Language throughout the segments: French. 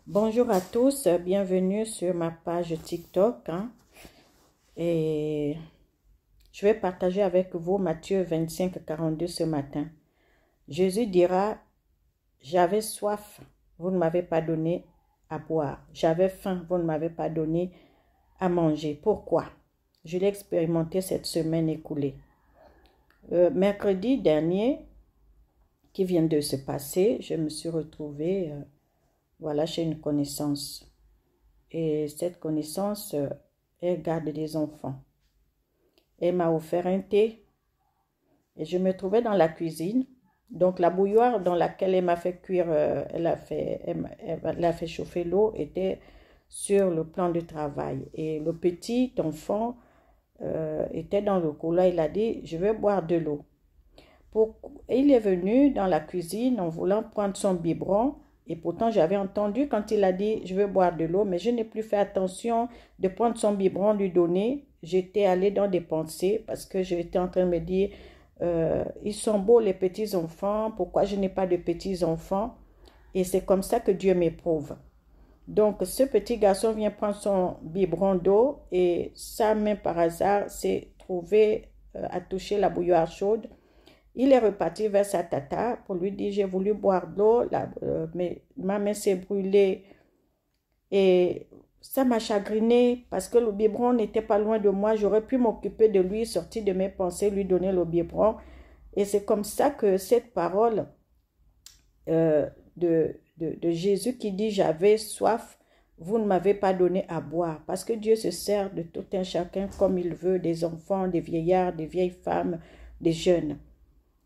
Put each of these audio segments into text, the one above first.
Bonjour à tous, bienvenue sur ma page TikTok. Et je vais partager avec vous Matthieu 25-42 ce matin. Jésus dira, j'avais soif, vous ne m'avez pas donné à boire. J'avais faim, vous ne m'avez pas donné à manger. Pourquoi? Je l'ai expérimenté cette semaine écoulée. Mercredi dernier, qui vient de se passer, je me suis retrouvée chez une connaissance. Et cette connaissance, elle garde des enfants. Elle m'a offert un thé et je me trouvais dans la cuisine. Donc la bouilloire dans laquelle elle m'a fait cuire, elle a fait chauffer l'eau était sur le plan de travail. Et le petit enfant était dans le couloir, il a dit, je vais boire de l'eau. Il est venu dans la cuisine en voulant prendre son biberon. Et pourtant, j'avais entendu quand il a dit « je veux boire de l'eau », mais je n'ai plus fait attention de prendre son biberon, lui donner. J'étais allée dans des pensées parce que j'étais en train de me dire ils sont beaux les petits-enfants, pourquoi je n'ai pas de petits-enfants? Et c'est comme ça que Dieu m'éprouve. Donc, ce petit garçon vient prendre son biberon d'eau et sa main par hasard s'est trouvée à toucher la bouilloire chaude. Il est reparti vers sa tata pour lui dire, j'ai voulu boire de l'eau, mais ma main s'est brûlée et ça m'a chagriné parce que le biberon n'était pas loin de moi. J'aurais pu m'occuper de lui, sortir de mes pensées, lui donner le biberon. Et c'est comme ça que cette parole de Jésus qui dit, j'avais soif, vous ne m'avez pas donné à boire. Parce que Dieu se sert de tout un chacun comme il veut, des enfants, des vieillards, des vieilles femmes, des jeunes.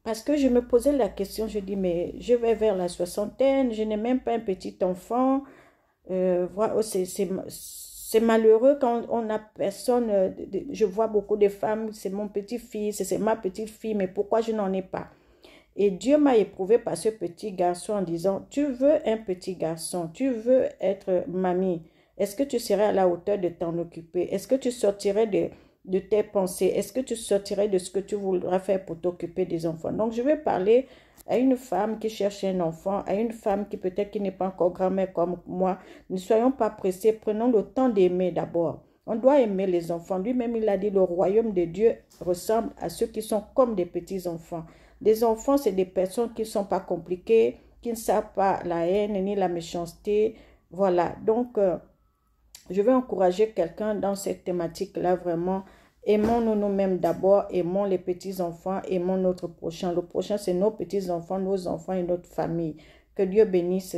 Parce que je me posais la question, je dis, mais je vais vers la soixantaine, je n'ai même pas un petit enfant. C'est malheureux quand on n'a personne. Je vois beaucoup de femmes, c'est mon petit-fils, c'est ma petite-fille, mais pourquoi je n'en ai pas? Et Dieu m'a éprouvé par ce petit garçon en disant, tu veux un petit garçon, tu veux être mamie. Est-ce que tu serais à la hauteur de t'en occuper? Est-ce que tu sortirais de tes pensées? Est-ce que tu sortirais de ce que tu voudrais faire pour t'occuper des enfants? Donc, je vais parler à une femme qui cherche un enfant, à une femme qui peut-être qui n'est pas encore grand-mère comme moi. Ne soyons pas pressés, prenons le temps d'aimer d'abord. On doit aimer les enfants. Lui-même, il a dit, le royaume de Dieu ressemble à ceux qui sont comme des petits-enfants. Des enfants, c'est des personnes qui ne sont pas compliquées, qui ne savent pas la haine ni la méchanceté. Voilà, donc je vais encourager quelqu'un dans cette thématique-là vraiment. Aimons-nous nous-mêmes d'abord, aimons les petits-enfants, aimons notre prochain. Le prochain, c'est nos petits-enfants, nos enfants et notre famille. Que Dieu bénisse